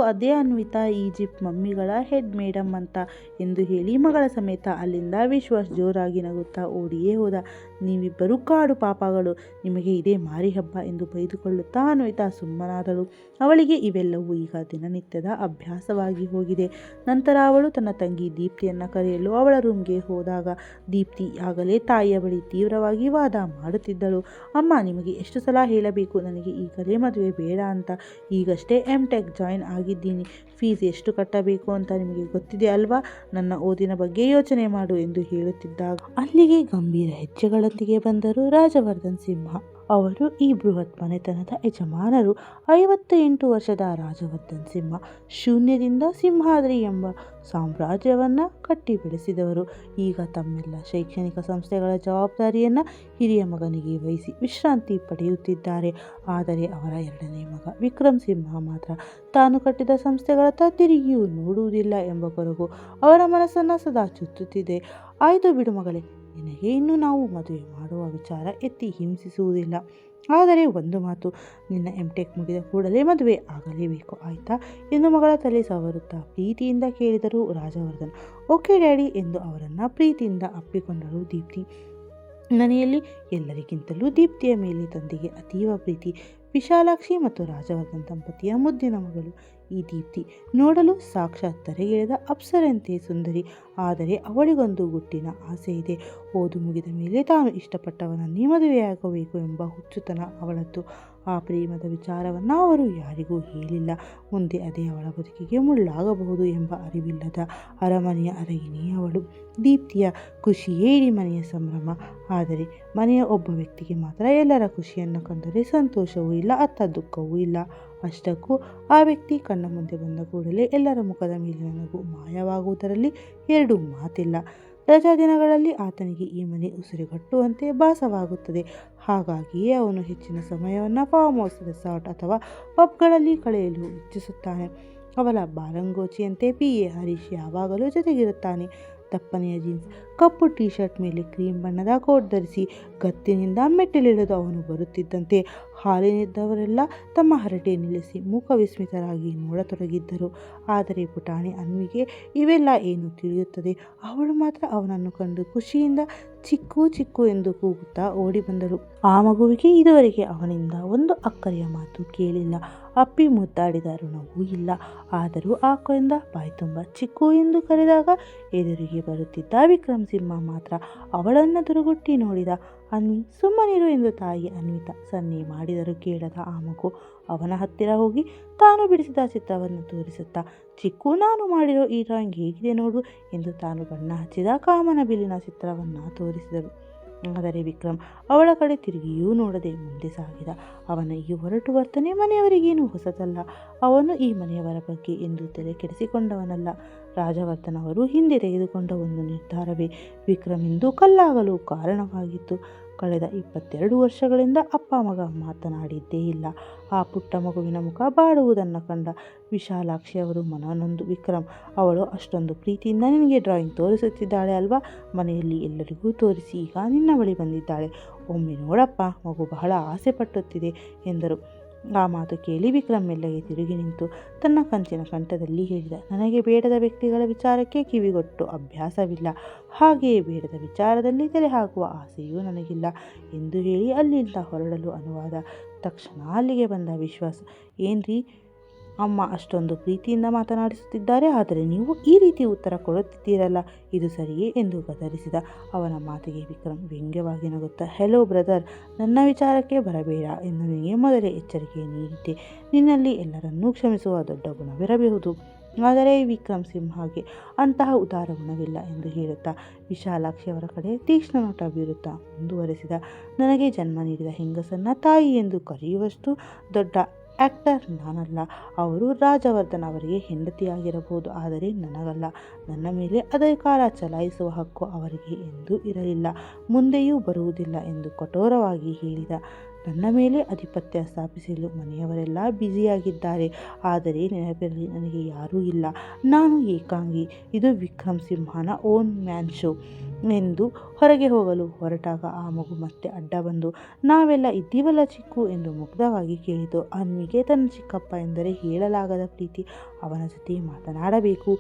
ಅದೇ ಅನ್ವಿತಾ, ಈಜಿಪ್ಟ್ ಮಮ್ಮಿಗಳ ಹೆಡ್ ಮೇಡಮ್ ಅಂತ ಎಂದು ಹೇಳಿ ಮಗಳ ಸಮೇತ ಅಲ್ಲಿಂದ ವಿಶ್ವಾಸ್ ಜೋರಾಗಿ ನಗುತ್ತಾ ಓಡಿಯೇ ಹೋದ. ನೀವಿಬ್ಬರು ಕಾಡು ಪಾಪಗಳು, ನಿಮಗೆ ಇದೇ ಮಾರಿ ಹಬ್ಬ ಎಂದು ಬೈದುಕೊಳ್ಳುತ್ತಾ ಅನ್ವಿತಾ ಸುಮ್ಮನಾದಳು. ಅವಳಿಗೆ ಇವೆಲ್ಲವೂ ಈಗ ದಿನನಿತ್ಯದ ಅಭ್ಯಾಸವಾಗಿ ಹೋಗಿದೆ. ನಂತರ ಅವಳು ತನ್ನ ತಂಗಿ ದೀಪ್ತಿಯನ್ನು ಕರೆಯಲು ಅವಳ ರೂಮ್ಗೆ ಹೋದಾಗ ದೀಪ್ತಿ ಆಗಲೇ ತಾಯಿಯ ಬಳಿ ತೀವ್ರವಾಗಿ ವಾದ ಮಾಡುತ್ತಿದ್ದಳು. ಅಮ್ಮ, ನಿಮಗೆ ಎಷ್ಟು ಸಲ ಹೇಳಬೇಕು ನನಗೆ ಈಗಲೇ ಮದುವೆ ಬೇಡ ಅಂತ? ಈಗಷ್ಟೇ MTech ಜಾಯಿನ್ ಆಗಿದ್ದೀನಿ. ಫೀಸ್ ಎಷ್ಟು ಕಟ್ಟಬೇಕು ಅಂತ ನಿಮಗೆ ಗೊತ್ತಿದೆ ಅಲ್ವಾ? ನನ್ನ ಓದಿನ ಬಗ್ಗೆ ಯೋಚನೆ ಮಾಡು ಎಂದು ಹೇಳುತ್ತಿದ್ದಾಗ ಅಲ್ಲಿಗೆ ಗಂಭೀರ ಹೆಜ್ಜೆಗಳೊಂದಿಗೆ ಬಂದರು ರಾಜವರ್ಧನ್ ಸಿಂಹ. ಅವರು ಈ ಬೃಹತ್ ಮನೆತನದ ಯಜಮಾನರು. 58 ವರ್ಷದ ರಾಜವರ್ಧನ್ ಸಿಂಹ ಶೂನ್ಯದಿಂದ ಸಿಂಹಾದ್ರಿ ಎಂಬ ಸಾಮ್ರಾಜ್ಯವನ್ನು ಕಟ್ಟಿ ಬೆಳೆಸಿದವರು. ಈಗ ತಮ್ಮೆಲ್ಲ ಶೈಕ್ಷಣಿಕ ಸಂಸ್ಥೆಗಳ ಜವಾಬ್ದಾರಿಯನ್ನು ಹಿರಿಯ ಮಗನಿಗೆ ವಹಿಸಿ ವಿಶ್ರಾಂತಿ ಪಡೆಯುತ್ತಿದ್ದಾರೆ. ಆದರೆ ಅವರ 2ನೇ ಮಗ ವಿಕ್ರಮ್ ಸಿಂಹ ಮಾತ್ರ ತಾನು ಕಟ್ಟಿದ ಸಂಸ್ಥೆಗಳತ್ತ ತಿರುಗಿಯೂ ನೋಡುವುದಿಲ್ಲ ಎಂಬ ಕೊರಗು ಅವರ ಮನಸ್ಸನ್ನು ಸದಾ ಚುಚ್ಚುತ್ತಿದೆ. ಆಯಿತು ಬಿಡು ಮಗಳೇ, ನಿನಗೆ ಇನ್ನು ನಾವು ಮದುವೆ ಮಾಡುವ ವಿಚಾರ ಎತ್ತಿ ಹಿಂಸಿಸುವುದಿಲ್ಲ. ಆದರೆ ಒಂದು ಮಾತು, ನಿನ್ನ MTech ಮುಗಿದ ಕೂಡಲೇ ಮದುವೆ ಆಗಲೇಬೇಕು, ಆಯಿತಾ ಎಂದು ಮಗಳ ತಲೆ ಸವರುತ್ತಾ ಪ್ರೀತಿಯಿಂದ ಕೇಳಿದರು ರಾಜವರ್ಧನ್. ಓಕೆ ಡ್ಯಾಡಿ ಎಂದು ಅವರನ್ನು ಪ್ರೀತಿಯಿಂದ ಅಪ್ಪಿಕೊಂಡರು ದೀಪ್ತಿ. ಮನೆಯಲ್ಲಿ ಎಲ್ಲರಿಗಿಂತಲೂ ದೀಪ್ತಿಯ ಮೇಲೆ ತಂದೆಗೆ ಅತೀವ ಪ್ರೀತಿ. ವಿಶಾಲಾಕ್ಷಿ ಮತ್ತು ರಾಜವರ್ಧನ್ ದಂಪತಿಯ ಮುದ್ದಿನ ಮಗಳು ಈ ದೀಪ್ತಿ. ನೋಡಲು ಸಾಕ್ಷಾತ್ ತರೆಗೆಳೆದ ಅಪ್ಸರಂತೆ ಸುಂದರಿ. ಆದರೆ ಅವಳಿಗೊಂದು ಗುಟ್ಟಿನ ಆಸೆ ಇದೆ. ಓದು ಮುಗಿದ ಮೇಲೆ ತಾನು ಇಷ್ಟಪಟ್ಟವನನ್ನೇ ಮದುವೆಯಾಗಬೇಕು ಎಂಬ ಹುಚ್ಚುತನ ಅವಳದ್ದು. ಆ ಪ್ರೇಮದ ವಿಚಾರವನ್ನು ಅವರು ಯಾರಿಗೂ ಹೇಳಿಲ್ಲ. ಮುಂದೆ ಅದೇ ಅವಳ ಬದುಕಿಗೆ ಮುಳ್ಳಾಗಬಹುದು ಎಂಬ ಅರಿವಿಲ್ಲದ ಅರಮನೆಯ ಅರಗಿನಿ ಅವಳು. ದೀಪ್ತಿಯ ಖುಷಿಯೇ ಇಡೀ ಮನೆಯ ಸಂಭ್ರಮ. ಆದರೆ ಮನೆಯ ಒಬ್ಬ ವ್ಯಕ್ತಿಗೆ ಮಾತ್ರ ಎಲ್ಲರ ಖುಷಿಯನ್ನು ಕಂಡರೆ ಸಂತೋಷವೂ ಇಲ್ಲ, ಅತ್ತ ದುಃಖವೂ ಇಲ್ಲ. ಅಷ್ಟಕ್ಕೂ ಆ ವ್ಯಕ್ತಿ ಕಣ್ಣ ಮುಂದೆ ಬಂದ ಕೂಡಲೇ ಎಲ್ಲರ ಮುಖದ ಮೇಲಿನ ನಗು ಮಾಯವಾಗುವುದರಲ್ಲಿ ಎರಡೂ ಮಾತಿಲ್ಲ. ರಜಾ ದಿನಗಳಲ್ಲಿ ಆತನಿಗೆ ಈ ಮನೆ ಉಸಿರುಗಟ್ಟುವಂತೆ ಭಾಸವಾಗುತ್ತದೆ. ಹಾಗಾಗಿಯೇ ಅವನು ಹೆಚ್ಚಿನ ಸಮಯವನ್ನು ಫಾರ್ಮ್ ಹೌಸ್, ರೆಸಾರ್ಟ್ ಅಥವಾ ಪಬ್ಗಳಲ್ಲಿ ಕಳೆಯಲು ಇಚ್ಛಿಸುತ್ತಾನೆ. ಅವಳ ಬಾಲಂಗೋಚಿಯಂತೆ PA ಹರೀಶ್ ಯಾವಾಗಲೂ ಜೊತೆಗಿರುತ್ತಾನೆ. ದಪ್ಪನೆಯ ಜೀನ್ಸ್, ಕಪ್ಪು ಟೀ ಶರ್ಟ್ ಮೇಲೆ ಕ್ರೀಮ್ ಬಣ್ಣದ ಕೋಟ್ ಧರಿಸಿ ಗತ್ತಿನಿಂದ ಮೆಟ್ಟಿಲಿಳಿದು ಅವನು ಬರುತ್ತಿದ್ದಂತೆ ಹಾಲಿನಿದ್ದವರೆಲ್ಲ ತಮ್ಮ ಹರಟೆ ನಿಲ್ಲಿಸಿ ಮೂಕ ವಿಸ್ಮಿತರಾಗಿ ನೋಡತೊಡಗಿದ್ದರು. ಆದರೆ ಪುಟಾಣಿ ಅನ್ವಿಗೆ ಇವೆಲ್ಲ ಏನು ತಿಳಿಯುತ್ತದೆ? ಅವಳು ಮಾತ್ರ ಅವನನ್ನು ಕಂಡು ಖುಷಿಯಿಂದ ಚಿಕ್ಕು ಚಿಕ್ಕು ಎಂದು ಕೂಗುತ್ತಾ ಓಡಿ ಬಂದಳು. ಆ ಮಗುವಿಗೆ ಇದುವರೆಗೆ ಅವನಿಂದ ಒಂದು ಅಕ್ಕರೆಯ ಮಾತು ಕೇಳಿಲ್ಲ. ಅಪ್ಪಿ ಮುದ್ದಾಡಿದ ಋಣವೂ ಇಲ್ಲ. ಆದರೂ ಆ ಕೊಂದ ಬಾಯ್ತುಂಬ ಚಿಕ್ಕು ಎಂದು ಕರೆದಾಗ ಎದುರಿಗೆ ಬರುತ್ತಿದ್ದ ವಿಕ್ರಮ್ ಸಿಂಹ ಮಾತ್ರ ಅವಳನ್ನು ದುರುಗುಟ್ಟಿ ನೋಡಿದ. ಅನ್ವಿ, ಸುಮ್ಮನಿರು ಎಂದು ತಾಯಿ ಅನ್ವಿತಾ ಸನ್ನೆ ಮಾಡಿದರೂ ಕೇಳದ ಆ ಮಗು ಅವನ ಹತ್ತಿರ ಹೋಗಿ ತಾನು ಬಿಡಿಸಿದ ಚಿತ್ರವನ್ನು ತೋರಿಸುತ್ತಾ, ಚಿಕ್ಕು, ನಾನು ಮಾಡಿರೋ ಈ ಡ್ರಾಯಿಂಗ್ ಹೇಗಿದೆ ನೋಡು ಎಂದು ತಾನು ಬಣ್ಣ ಹಚ್ಚಿದ ಕಾಮನ ಬಿಲ್ಲಿನ ಚಿತ್ರವನ್ನು ತೋರಿಸಿದಳು. ಆದರೆ ವಿಕ್ರಮ್ ಅವಳ ಕಡೆ ತಿರುಗಿಯೂ ನೋಡದೆ ಮುಂದೆ ಸಾಗಿದ. ಅವನ ಈ ಹೊರಟು ವರ್ತನೆ ಮನೆಯವರಿಗೇನು ಹೊಸತಲ್ಲ. ಅವನು ಈ ಮನೆಯವರ ಬಗ್ಗೆ ಎಂದು ತಲೆ ಕೆಡಿಸಿಕೊಂಡವನಲ್ಲ. ರಾಜವರ್ಧನ್ ಅವರು ಹಿಂದೆ ತೆಗೆದುಕೊಂಡ ಒಂದು ನಿರ್ಧಾರವೇ ವಿಕ್ರಮ್ ಎಂದು ಕಲ್ಲಾಗಲು ಕಾರಣವಾಗಿತ್ತು. ಕಳೆದ 22 ವರ್ಷಗಳಿಂದ ಅಪ್ಪ ಮಗ ಮಾತನಾಡಿದ್ದೇ ಇಲ್ಲ. ಆ ಪುಟ್ಟ ಮಗುವಿನ ಮುಖ ಬಾಡುವುದನ್ನು ಕಂಡ ವಿಶಾಲಾಕ್ಷಿ ಅವರು ಮನನೊಂದು, ವಿಕ್ರಮ್, ಅವಳು ಅಷ್ಟೊಂದು ಪ್ರೀತಿಯಿಂದ ನಿನಗೆ ಡ್ರಾಯಿಂಗ್ ತೋರಿಸುತ್ತಿದ್ದಾಳೆ ಅಲ್ವಾ? ಮನೆಯಲ್ಲಿ ಎಲ್ಲರಿಗೂ ತೋರಿಸಿ ಈಗ ನಿನ್ನ ಬಳಿ ಬಂದಿದ್ದಾಳೆ. ಒಮ್ಮೆ ನೋಡಪ್ಪ, ಮಗು ಬಹಳ ಆಸೆ ಪಟ್ಟುತ್ತಿದೆ ಎಂದರು. ಆ ಮಾತು ಕೇಳಿ ವಿಕ್ರಮ್ ಮೆಲ್ಲಗೆ ತಿರುಗಿ ನಿಂತು ತನ್ನ ಕಂಚಿನ ಕಂಠದಲ್ಲಿ ಹೇಳಿದ, ನನಗೆ ಬೇಡದ ವ್ಯಕ್ತಿಗಳ ವಿಚಾರಕ್ಕೆ ಕಿವಿಗೊಟ್ಟು ಅಭ್ಯಾಸವಿಲ್ಲ. ಹಾಗೆಯೇ ಬೇಡದ ವಿಚಾರದಲ್ಲಿ ತಲೆ ಹಾಕುವ ಆಸೆಯೂ ನನಗಿಲ್ಲ ಎಂದು ಹೇಳಿ ಅಲ್ಲಿಂದ ಹೊರಡಲು ಅನುವಾದ. ತಕ್ಷಣ ಅಲ್ಲಿಗೆ ಬಂದ ವಿಶ್ವಾಸ್, ಏನ್ರಿ ಅಮ್ಮ ಅಷ್ಟೊಂದು ಪ್ರೀತಿಯಿಂದ ಮಾತನಾಡಿಸುತ್ತಿದ್ದಾರೆ, ಆದರೆ ನೀವು ಈ ರೀತಿ ಉತ್ತರ ಕೊಡುತ್ತಿದ್ದೀರಲ್ಲ, ಇದು ಸರಿಯೇ ಎಂದು ಗದರಿಸಿದ. ಅವನ ಮಾತಿಗೆ ವಿಕ್ರಮ್ ವ್ಯಂಗ್ಯವಾಗಿ ನಗುತ್ತಾ, ಹೆಲೋ ಬ್ರದರ್, ನನ್ನ ವಿಚಾರಕ್ಕೆ ಬರಬೇಡ ಎಂದು ನಿನಗೆ ಮೊದಲೇ ಎಚ್ಚರಿಕೆ ನೀಡಿದ್ದೆ. ನಿನ್ನಲ್ಲಿ ಎಲ್ಲರನ್ನೂ ಕ್ಷಮಿಸುವ ದೊಡ್ಡ ಗುಣವಿರಬಹುದು, ಆದರೆ ವಿಕ್ರಮ್ ಸಿಂಹಗೆ ಅಂತಹ ಉದಾರ ಗುಣವಿಲ್ಲ ಎಂದು ಹೇಳುತ್ತಾ ವಿಶಾಲಾಕ್ಷಿ ಅವರ ಕಡೆ ತೀಕ್ಷ್ಣ ನೋಟ ಬೀರುತ್ತಾ ಮುಂದುವರೆಸಿದ, ನನಗೆ ಜನ್ಮ ನೀಡಿದ ಹೆಂಗಸನ್ನ ತಾಯಿ ಎಂದು ಕರೆಯುವಷ್ಟು ದೊಡ್ಡ ಆ್ಯಕ್ಟರ್ ನಾನಲ್ಲ. ಅವರು ರಾಜವರ್ಧನ್ ಅವರಿಗೆ ಹೆಂಡತಿಯಾಗಿರಬಹುದು, ಆದರೆ ನನಗಲ್ಲ. ನನ್ನ ಮೇಲೆ ಅಧಿಕಾರ ಚಲಾಯಿಸುವ ಹಕ್ಕು ಅವರಿಗೆ ಎಂದೂ ಇರಲಿಲ್ಲ, ಮುಂದೆಯೂ ಬರುವುದಿಲ್ಲ ಎಂದು ಕಠೋರವಾಗಿ ಹೇಳಿದ. ನನ್ನ ಮೇಲೆ ಆಧಿಪತ್ಯ ಸ್ಥಾಪಿಸಲು ಮನೆಯವರೆಲ್ಲ ಬ್ಯುಸಿಯಾಗಿದ್ದಾರೆ, ಆದರೆ ನೆನಪಿರಲಿ, ನನಗೆ ಯಾರೂ ಇಲ್ಲ. ನಾನು ಏಕಾಂಗಿ. ಇದು ವಿಕ್ರಮ್ ಸಿಂಹನ ಓನ್ ಮ್ಯಾನ್ ಶೋ ಎಂದು ಹೊರಗೆ ಹೋಗಲು ಹೊರಟಾಗ ಆ ಮಗು ಮತ್ತೆ ಅಡ್ಡ ಬಂದು, ನಾವೆಲ್ಲ ಇದ್ದೀವಲ್ಲ ಚಿಕ್ಕು ಎಂದು ಮುಗ್ಧವಾಗಿ ಕೇಳಿತು. ಅನ್ವಿಗೆ ತನ್ನ ಚಿಕ್ಕಪ್ಪ ಎಂದರೆ ಹೇಳಲಾಗದ ಪ್ರೀತಿ. ಅವನ ಜೊತೆ ಮಾತನಾಡಬೇಕು,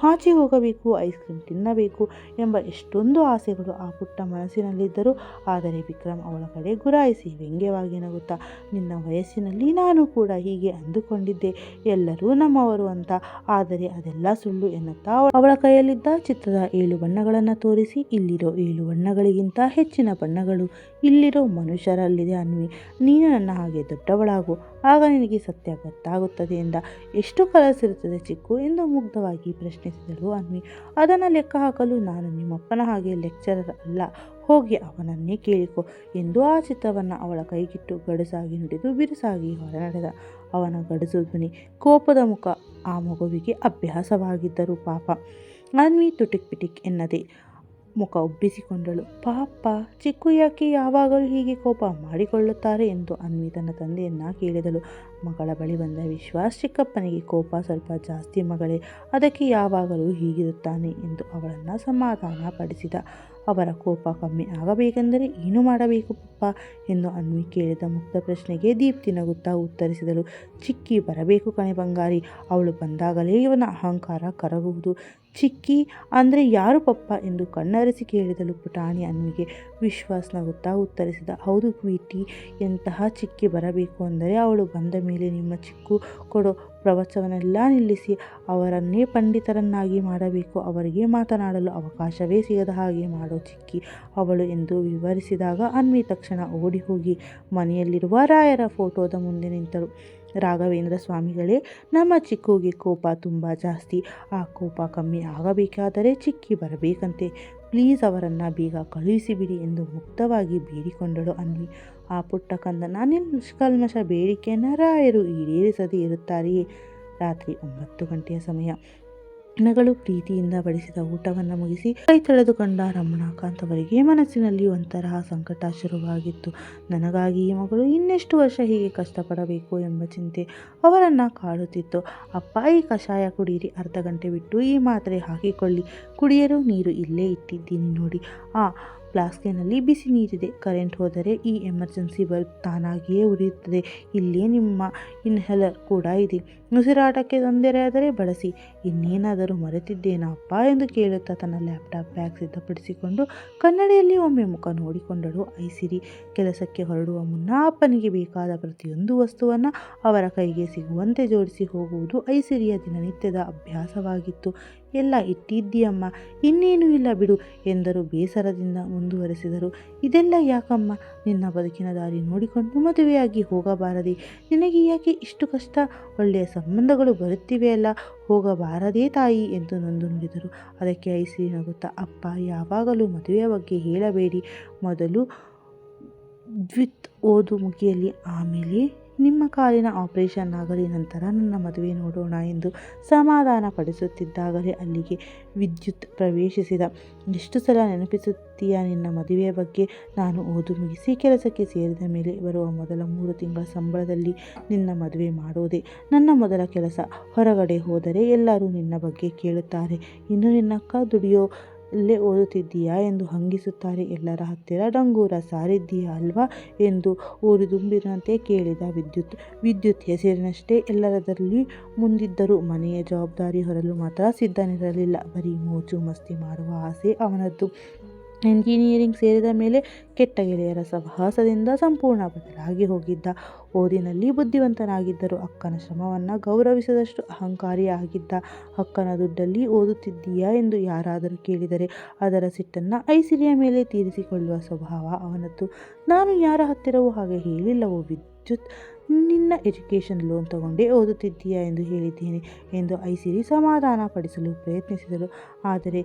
ಆಚೆ ಹೋಗಬೇಕು, ಐಸ್ ಕ್ರೀಮ್ ತಿನ್ನಬೇಕು ಎಂಬ ಎಷ್ಟೊಂದು ಆಸೆಗಳು ಆ ಪುಟ್ಟ ಮನಸ್ಸಿನಲ್ಲಿದ್ದರು. ಆದರೆ ವಿಕ್ರಮ್ ಅವಳ ಕಡೆ ಗುರಾಯಿಸಿ ವ್ಯಂಗ್ಯವಾಗಿ ನಗುತ್ತಾ, ನಿನ್ನ ವಯಸ್ಸಿನಲ್ಲಿ ನಾನು ಕೂಡ ಹೀಗೆ ಅಂದುಕೊಂಡಿದ್ದೆ, ಎಲ್ಲರೂ ನಮ್ಮವರು ಅಂತ, ಆದರೆ ಅದೆಲ್ಲ ಸುಳ್ಳು ಎನ್ನುತ್ತಾ ಅವಳ ಕೈಯಲ್ಲಿದ್ದ ಚಿತ್ರದ 7 ಬಣ್ಣಗಳನ್ನು ತೋರಿಸಿ, ಇಲ್ಲಿರೋ 7 ಬಣ್ಣಗಳಿಗಿಂತ ಹೆಚ್ಚಿನ ಬಣ್ಣಗಳು ಇಲ್ಲಿರೋ ಮನುಷ್ಯರಲ್ಲಿದೆ ಅನ್ವಿ. ನೀನು ನನ್ನ ಹಾಗೆ ದೊಡ್ಡವಳಾಗು, ಆಗ ನಿನಗೆ ಸತ್ಯ ಗೊತ್ತಾಗುತ್ತದೆ ಎಂದ. ಎಷ್ಟು ಕಲರ್ಸ್ ಇರುತ್ತದೆ ಚಿಕ್ಕು ಎಂದು ಮುಗ್ಧವಾಗಿ ಪ್ರಶ್ನಿಸಿದಳು ಅನ್ವಿ. ಅದನ್ನು ಲೆಕ್ಕ ಹಾಕಲು ನಾನು ನಿಮ್ಮಪ್ಪನ ಹಾಗೆ ಲೆಕ್ಚರರ್ ಅಲ್ಲ, ಹೋಗಿ ಅವನನ್ನೇ ಕೇಳಿಕೊ ಎಂದು ಆ ಚಿತ್ರವನ್ನು ಅವಳ ಕೈಗಿಟ್ಟು ಗಡುಸಾಗಿ ನುಡಿದು ಬಿರುಸಾಗಿ ಹೊರನಡೆದ. ಅವನ ಗಡುಸು ಧ್ವನಿ, ಕೋಪದ ಮುಖ ಆ ಮಗುವಿಗೆ ಅಭ್ಯಾಸವಾಗಿದ್ದರು. ಪಾಪ ಅನ್ವಿ ತುಟಿಕ್ ಪಿಟಿಕ್ ಎನ್ನದೆ ಮುಖ ಉಬ್ಬಿಸಿಕೊಂಡಳು. ಪಾಪ ಚಿಕ್ಕು ಯಾಕೆ ಯಾವಾಗಲೂ ಹೀಗೆ ಕೋಪ ಮಾಡಿಕೊಳ್ಳುತ್ತಾರೆ ಎಂದು ಅನ್ವಿ ತನ್ನ ತಂದೆಯನ್ನ ಕೇಳಿದಳು. ಮಗಳ ಬಳಿ ಬಂದ ವಿಶ್ವಾಸ್, ಚಿಕ್ಕಪ್ಪನಿಗೆ ಕೋಪ ಸ್ವಲ್ಪ ಜಾಸ್ತಿ ಮಗಳೇ, ಅದಕ್ಕೆ ಯಾವಾಗಲೂ ಹೀಗಿರುತ್ತಾನೆ ಎಂದು ಅವಳನ್ನು ಸಮಾಧಾನ ಪಡಿಸಿದ. ಅವರ ಕೋಪ ಕಮ್ಮಿ ಆಗಬೇಕೆಂದರೆ ಏನು ಮಾಡಬೇಕು ಪಪ್ಪ ಎಂದು ಅನ್ವಿ ಕೇಳಿದ ಮುಗ್ಧ ಪ್ರಶ್ನೆಗೆ ದೀಪ್ತಿ ನಗುತ್ತಾ ಉತ್ತರಿಸಿದಳು, ಚಿಕ್ಕಿ ಬರಬೇಕು ಕಣೆ ಬಂಗಾರಿ, ಅವಳು ಬಂದಾಗಲೇ ಇವನ ಅಹಂಕಾರ ಕರಗುವುದು. ಚಿಕ್ಕಿ ಅಂದರೆ ಯಾರು ಪಪ್ಪ ಎಂದು ಕಣ್ಣರಿಸಿ ಕೇಳಿದಳು ಪುಟಾಣಿ ಅನ್ವಿಗೆ. ವಿಶ್ವಾಸ್ ನಗುತ್ತಾ ಉತ್ತರಿಸಿದ, ಹೌದು ಕ್ವೀಟಿ, ಎಂತಹ ಚಿಕ್ಕಿ ಬರಬೇಕು ಅಂದರೆ ಅವಳು ಬಂದ ಮೇಲೆ ನಿಮ್ಮ ಚಿಕ್ಕು ಕೊಡೋ ಪ್ರವಚನವನ್ನೆಲ್ಲ ನಿಲ್ಲಿಸಿ ಅವರನ್ನೇ ಪಂಡಿತರನ್ನಾಗಿ ಮಾಡಬೇಕು, ಅವರಿಗೆ ಮಾತನಾಡಲು ಅವಕಾಶವೇ ಸಿಗದ ಹಾಗೆ ಮಾಡೋ ಚಿಕ್ಕಿ ಅವಳು ಎಂದು ವಿವರಿಸಿದಾಗ ಅನ್ವಿ ತಕ್ಷಣ ತಕ್ಷಣ ಓಡಿ ಹೋಗಿ ಮನೆಯಲ್ಲಿರುವ ರಾಯರ ಫೋಟೋದ ಮುಂದೆ ನಿಂತರು. ರಾಘವೇಂದ್ರ ಸ್ವಾಮಿಗಳೇ, ನಮ್ಮ ಚಿಕ್ಕುಗೆ ಕೋಪ ತುಂಬ ಜಾಸ್ತಿ. ಆ ಕೋಪ ಕಮ್ಮಿ ಆಗಬೇಕಾದರೆ ಚಿಕ್ಕಿ ಬರಬೇಕಂತೆ. ಪ್ಲೀಸ್ ಅವರನ್ನು ಬೇಗ ಕಳುಹಿಸಿಬಿಡಿ ಎಂದು ಮುಕ್ತವಾಗಿ ಬೇಡಿಕೊಂಡಳು ಅನ್ವಿ. ಆ ಪುಟ್ಟ ಕಂದನ ನಿಷ್ಕಲ್ಮಶ ಬೇಡಿಕೆಯನ್ನು ರಾಯರು ಈಡೇರಿಸದೇ ಇರುತ್ತಾರೆಯೇ? ರಾತ್ರಿ 9 ಗಂಟೆಯ ಸಮಯ. ನಗಳು ಪ್ರೀತಿಯಿಂದ ಬಡಿಸಿದ ಊಟವನ್ನು ಮುಗಿಸಿ ಕೈ ತೊಳೆದುಕೊಂಡ ರಮಣಾಕಾಂತ್ ಅವರಿಗೆ ಮನಸ್ಸಿನಲ್ಲಿ ಒಂತರಹ ಸಂಕಟ ಶುರುವಾಗಿತ್ತು. ನನಗಾಗಿ ಈ ಮಗಳು ಇನ್ನೆಷ್ಟು ವರ್ಷ ಹೀಗೆ ಕಷ್ಟಪಡಬೇಕು ಎಂಬ ಚಿಂತೆ ಅವರನ್ನು ಕಾಡುತ್ತಿತ್ತು. ಅಪ್ಪ, ಈ ಕಷಾಯ ಕುಡಿಯಿರಿ, ಅರ್ಧ ಗಂಟೆ ಬಿಟ್ಟು ಈ ಮಾತ್ರೆ ಹಾಕಿಕೊಳ್ಳಿ. ಕುಡಿಯಲು ನೀರು ಇಲ್ಲೇ ಇಟ್ಟಿದ್ದೀನಿ ನೋಡಿ. ಆ ಫ್ಲಾಸ್ಕಿನಲ್ಲಿ ಬಿಸಿ ನೀರಿದೆ. ಕರೆಂಟ್ ಹೋದರೆ ಈ ಎಮರ್ಜೆನ್ಸಿ ಬಲ್ಬ್ ತಾನಾಗಿಯೇ ಉರಿಯುತ್ತದೆ. ಇಲ್ಲೇ ನಿಮ್ಮ ಇನ್ಹೇಲರ್ ಕೂಡ ಇದೆ. ಉಸಿರಾಟಕ್ಕೆ ತೊಂದರೆಯಾದರೆ ಬಳಸಿ. ಇನ್ನೇನಾದರೂ ಮರೆತಿದ್ದೇನಾ ಅಪ್ಪ ಎಂದು ಕೇಳುತ್ತಾ ತನ್ನ ಲ್ಯಾಪ್ಟಾಪ್ ಬ್ಯಾಗ್ ಸಿದ್ಧಪಡಿಸಿಕೊಂಡು ಕನ್ನಡಿಯಲ್ಲಿ ಒಮ್ಮೆ ಮುಖ ನೋಡಿಕೊಂಡಳು ಐಸಿರಿ. ಕೆಲಸಕ್ಕೆ ಹೊರಡುವ ಮುನ್ನ ಅಪ್ಪನಿಗೆ ಬೇಕಾದ ಪ್ರತಿಯೊಂದು ವಸ್ತುವನ್ನು ಅವರ ಕೈಗೆ ಸಿಗುವಂತೆ ಜೋಡಿಸಿ ಹೋಗುವುದು ಐಸಿರಿಯ ದಿನನಿತ್ಯದ ಅಭ್ಯಾಸವಾಗಿತ್ತು. ಎಲ್ಲ ಇಟ್ಟಿದ್ದೀಯಮ್ಮ, ಇನ್ನೇನೂ ಇಲ್ಲ ಬಿಡು ಎಂದರು ಬೇಸರದಿಂದ. ಮುಂದುವರೆಸಿದರು, ಇದೆಲ್ಲ ಯಾಕಮ್ಮ? ನಿನ್ನ ಬದುಕಿನ ದಾರಿ ನೋಡಿಕೊಂಡು ಮದುವೆಯಾಗಿ ಹೋಗಬಾರದೆ? ನಿನಗೆ ಯಾಕೆ ಇಷ್ಟು ಕಷ್ಟ? ಒಳ್ಳೆಯ ಸಂಬಂಧಗಳು ಬರುತ್ತಿವೆಯಲ್ಲ, ಹೋಗಬಾರದೇ ತಾಯಿ ಎಂದು ನೊಂದು ನುಡಿದರು. ಅದಕ್ಕೆ ಐಸಿರಿ ನಗುತ್ತಾ, ಅಪ್ಪ, ಯಾವಾಗಲೂ ಮದುವೆಯ ಬಗ್ಗೆ ಹೇಳಬೇಡಿ. ಮೊದಲು ದ್ವಿತ್ ಓದು ಮುಗಿಯಲಿ, ಆಮೇಲೆ ನಿಮ್ಮ ಕಾಲಿನ ಆಪರೇಷನ್ ಆಗಲಿ, ನಂತರ ನನ್ನ ಮದುವೆ ನೋಡೋಣ ಎಂದು ಸಮಾಧಾನ ಪಡಿಸುತ್ತಿದ್ದಾಗಲೇ ಅಲ್ಲಿಗೆ ವಿದ್ಯುತ್ ಪ್ರವೇಶಿಸಿದ. ಎಷ್ಟು ಸಲ ನೆನಪಿಸುತ್ತೀಯ ನಿನ್ನ ಮದುವೆಯ ಬಗ್ಗೆ? ನಾನು ಓದು ಮುಗಿಸಿ ಕೆಲಸಕ್ಕೆ ಸೇರಿದ ಮೇಲೆ ಬರುವ ಮೊದಲ 3 ತಿಂಗಳ ಸಂಬಳದಲ್ಲಿ ನಿನ್ನ ಮದುವೆ ಮಾಡೋದೆ ನನ್ನ ಮೊದಲ ಕೆಲಸ. ಹೊರಗಡೆ ಹೋದರೆ ಎಲ್ಲರೂ ನಿನ್ನ ಬಗ್ಗೆ ಕೇಳುತ್ತಾರೆ. ಇನ್ನು ನಿನ್ನಕ್ಕ ದುಡಿಯೋಲ್ಲೇ ಓದುತ್ತಿದ್ದೀಯಾ ಎಂದು ಹಂಗಿಸುತ್ತಾರೆ. ಎಲ್ಲರ ಹತ್ತಿರ ಡಂಗೂರ ಸಾರಿದ್ದೀಯಾ ಅಲ್ವಾ ಎಂದು ಊರಿದುಂಬಿರುವಂತೆ ಕೇಳಿದ ವಿದ್ಯುತ್ ಹೆಸರಿನಷ್ಟೇ ಎಲ್ಲದರಲ್ಲಿ ಮುಂದಿದ್ದರೂ ಮನೆಯ ಜವಾಬ್ದಾರಿ ಹೊರಲು ಮಾತ್ರ ಸಿದ್ಧನಿರಲಿಲ್ಲ. ಬರೀ ಮೋಜು ಮಸ್ತಿ ಮಾಡುವ ಆಸೆ ಅವನದ್ದು. ಎಂಜಿನಿಯರಿಂಗ್ ಸೇರಿದ ಮೇಲೆ ಕೆಟ್ಟ ಗೆಳೆಯರ ಸಹವಾಸದಿಂದ ಸಂಪೂರ್ಣ ಬದಲಾಗಿ ಹೋಗಿದ್ದ. ಓದಿನಲ್ಲಿ ಬುದ್ಧಿವಂತನಾಗಿದ್ದರೂ ಅಕ್ಕನ ಶ್ರಮವನ್ನು ಗೌರವಿಸದಷ್ಟು ಅಹಂಕಾರಿ ಆಗಿದ್ದ. ಅಕ್ಕನ ದುಡ್ಡಲ್ಲಿ ಓದುತ್ತಿದ್ದೀಯಾ ಎಂದು ಯಾರಾದರೂ ಕೇಳಿದರೆ ಅದರ ಸಿಟ್ಟನ್ನು ಐಸಿರಿಯ ಮೇಲೆ ತೀರಿಸಿಕೊಳ್ಳುವ ಸ್ವಭಾವ ಅವನದ್ದು. ನಾನು ಯಾರ ಹತ್ತಿರವೂ ಹಾಗೆ ಹೇಳಿಲ್ಲವೋ ವಿದ್ಯುತ್, ನಿನ್ನ ಎಜುಕೇಷನ್ ಲೋನ್ ತಗೊಂಡೇ ಓದುತ್ತಿದ್ದೀಯಾ ಎಂದು ಹೇಳಿದ್ದೇನೆ ಎಂದು ಐಸಿರಿ ಸಮಾಧಾನ ಪಡಿಸಲು ಪ್ರಯತ್ನಿಸಿದಳು. ಆದರೆ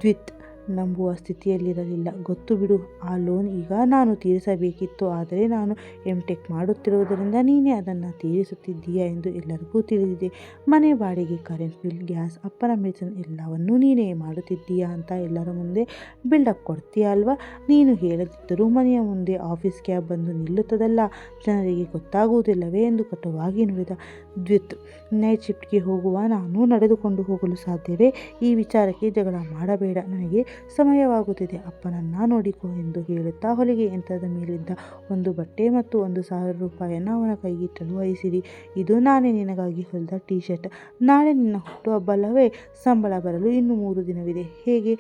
ದ್ವಿತ್ ನಂಬುವ ಸ್ಥಿತಿಯಲ್ಲಿರಲಿಲ್ಲ. ಗೊತ್ತು ಬಿಡು, ಆ ಲೋನ್ ಈಗ ನಾನು ತೀರಿಸಬೇಕಿತ್ತು. ಆದರೆ ನಾನು MTech ಮಾಡುತ್ತಿರುವುದರಿಂದ ನೀನೇ ಅದನ್ನು ತೀರಿಸುತ್ತಿದ್ದೀಯಾ ಎಂದು ಎಲ್ಲರಿಗೂ ತಿಳಿದಿದೆ. ಮನೆ ಬಾಡಿಗೆ, ಕರೆಂಟ್ ಬಿಲ್, ಗ್ಯಾಸ್, ಅಪ್ಪನ ಮೆಡಿಸಿನ್ ಎಲ್ಲವನ್ನೂ ನೀನೇ ಮಾಡುತ್ತಿದ್ದೀಯಾ ಅಂತ ಎಲ್ಲರ ಮುಂದೆ ಬಿಲ್ಡಪ್ ಕೊಡ್ತೀಯಾ ಅಲ್ವಾ? ನೀನು ಹೇಳದಿದ್ದರೂ ಮನೆಯ ಮುಂದೆ ಆಫೀಸ್ ಕ್ಯಾಬ್ ಬಂದು ನಿಲ್ಲುತ್ತದಲ್ಲ, ಜನರಿಗೆ ಗೊತ್ತಾಗುವುದಿಲ್ಲವೇ ಎಂದು ಕಟುವಾಗಿ ನುಡಿದ ದ್ವಿತ್. ನೈಟ್ ಶಿಫ್ಟ್ಗೆ ಹೋಗುವ ನಾನು ನಡೆದುಕೊಂಡು ಹೋಗಲು ಸಾಧ್ಯವೇ? ಈ ವಿಚಾರಕ್ಕೆ ಜಗಳ ಮಾಡಬೇಡ, ನನಗೆ ಸಮಯವಾಗುತ್ತಿದೆ, ಅಪ್ಪನನ್ನ ನೋಡಿಕೋ ಎಂದು ಹೇಳುತ್ತಾ ಹೊಲಿಗೆ ಯಂತ್ರದ ಮೇಲಿದ್ದ ಒಂದು ಬಟ್ಟೆ ಮತ್ತು 1,000 ರೂಪಾಯಿಯನ್ನು ಅವನ ಕೈಗಿಟ್ಟಳು ಐಸಿರಿ. ಇದು ನಾನೇ ನಿನಗಾಗಿ ಹೊಲಿದ ಟೀ ಶರ್ಟ್. ನಾಳೆ ನಿನ್ನ ಹುಟ್ಟುಹಬ್ಬ ಅಲ್ಲವೇ? ಸಂಬಳ ಬರಲು ಇನ್ನು 3 ದಿನವಿದೆ. ಹೇಗೆ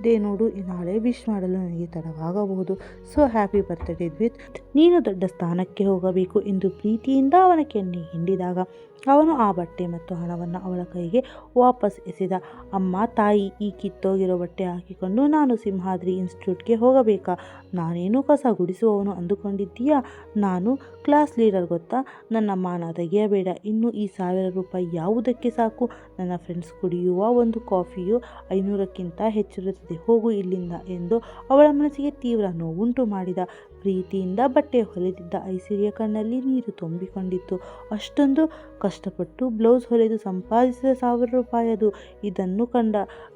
ಡೇ ನೋಡು, ನಾಳೆ ವಿಶ್ ಮಾಡಲು ನನಗೆ ತಡವಾಗಬಹುದು. ಸೊ ಹ್ಯಾಪಿ ಬರ್ತ್ಡೇ ದ್ವಿತ್, ನೀನು ದೊಡ್ಡ ಸ್ಥಾನಕ್ಕೆ ಹೋಗಬೇಕು ಎಂದು ಪ್ರೀತಿಯಿಂದ ಅವನ ಕೆನ್ನೆ ಹಿಂಡಿದಾಗ ಅವನು ಆ ಬಟ್ಟೆ ಮತ್ತು ಹಣವನ್ನು ಅವಳ ಕೈಗೆ ವಾಪಸ್ ಎಸೆದ. ಅಮ್ಮ ತಾಯಿ, ಈ ಕಿತ್ತೋಗಿರೋ ಬಟ್ಟೆ ಹಾಕಿಕೊಂಡು ನಾನು ಸಿಂಹಾದ್ರಿ ಇನ್ಸ್ಟಿಟ್ಯೂಟ್ಗೆ ಹೋಗಬೇಕಾ? ನಾನೇನು ಕಸ ಗುಡಿಸುವವನು ಅಂದುಕೊಂಡಿದ್ದೀಯಾ? ನಾನು ಕ್ಲಾಸ್ ಲೀಡರ್ ಗೊತ್ತಾ? ನನ್ನ ಮಾನ ತೆಗೆಯಬೇಡ. ಇನ್ನು ಈ 1,000 ರೂಪಾಯಿ ಯಾವುದಕ್ಕೆ ಸಾಕು? ನನ್ನ ಫ್ರೆಂಡ್ಸ್ ಕುಡಿಯುವ ಒಂದು ಕಾಫಿಯು 500ಕ್ಕಿಂತ ಹೆಚ್ಚಿರುತ್ತದೆ. ಹೋಗು ಇಲ್ಲಿಂದ ಎಂದು ಅವಳ ಮನಸ್ಸಿಗೆ ತೀವ್ರ ನೋವುಂಟು ಮಾಡಿದ. ಪ್ರೀತಿಯಿಂದ ಬಟ್ಟೆ ಹೊಲಿದಿದ್ದ ಐಸಿರಿಯ ಕಣ್ಣಲ್ಲಿ ನೀರು ತುಂಬಿಕೊಂಡಿತ್ತು. ಅಷ್ಟೊಂದು ಕಷ್ಟಪಟ್ಟು ಬ್ಲೌಸ್ ಹೊಲಿದು ಸಂಪಾದಿಸಿದ 1,000 ರೂಪಾಯಿ ಅದು. ಇದನ್ನು ಕಂಡ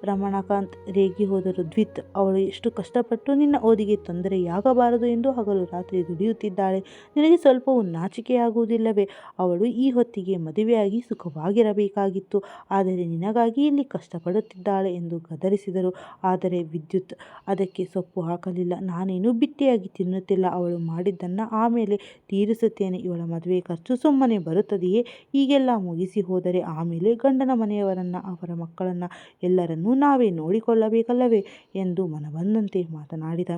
ರಮಣಾಕಾಂತ್ ರೇಗಿ ಹೋದರು. ದ್ವಿತ್, ಅವಳು ಎಷ್ಟು ಕಷ್ಟಪಟ್ಟು ನಿನ್ನ ಓದಿಗೆ ತೊಂದರೆಯಾಗಬಾರದು ಎಂದು ಹಗಲು ರಾತ್ರಿ ದುಡಿಯುತ್ತಿದ್ದಾಳೆ. ನಿನಗೆ ಸ್ವಲ್ಪವೂ ನಾಚಿಕೆಯಾಗುವುದಿಲ್ಲವೇ? ಅವಳು ಈ ಹೊತ್ತಿಗೆ ಮದುವೆಯಾಗಿ ಸುಖವಾಗಿರಬೇಕಾಗಿತ್ತು. ಆದರೆ ನಿನಗಾಗಿ ಇಲ್ಲಿ ಕಷ್ಟಪಡುತ್ತಿದ್ದಾಳೆ ಎಂದು ಗದರಿಸಿದರು. ಆದರೆ ವಿದ್ಯುತ್ ಅದಕ್ಕೆ ಸೊಪ್ಪು ಹಾಕಲಿಲ್ಲ. ನಾನೇನು ಬಿಟ್ಟಿಯಾಗಿ ತಿನ್ನುತ್ತಿಲ್ಲ. ಅವಳು ಮಾಡಿದ್ದನ್ನು ಆಮೇಲೆ ತೀರಿಸುತ್ತೇನೆ. ಇವಳ ಮದುವೆ ಖರ್ಚು ಸುಮ್ಮನೆ ಬರುತ್ತದೆಯೇ? ಈಗೆಲ್ಲ ಮುಗಿಸಿ ಹೋದರೆ ಆಮೇಲೆ ಗಂಡನ ಮನೆಯವರನ್ನು, ಅವರ ಮಕ್ಕಳನ್ನು ಎಲ್ಲರನ್ನೂ ನಾವೇ ನೋಡಿಕೊಳ್ಳಬೇಕಲ್ಲವೇ ಎಂದು ಮನಬಂದಂತೆ ಮಾತನಾಡಿದ.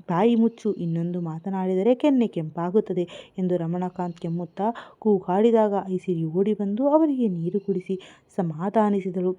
ಬಾಯಿ ಮುಚ್ಚು, ಇನ್ನೊಂದು ಮಾತನಾಡಿದರೆ ಕೆನ್ನೆ ಕೆಂಪಾಗುತ್ತದೆ ಎಂದು ರಮಣಾಕಾಂತ್ ಕೆಮ್ಮುತ್ತಾ ಕೂಗಾಡಿದಾಗ ಐಸಿರಿ ಓಡಿ ಬಂದು ಅವರಿಗೆ ನೀರು ಕುಡಿಸಿ ಸಮಾಧಾನಿಸಿದಳು.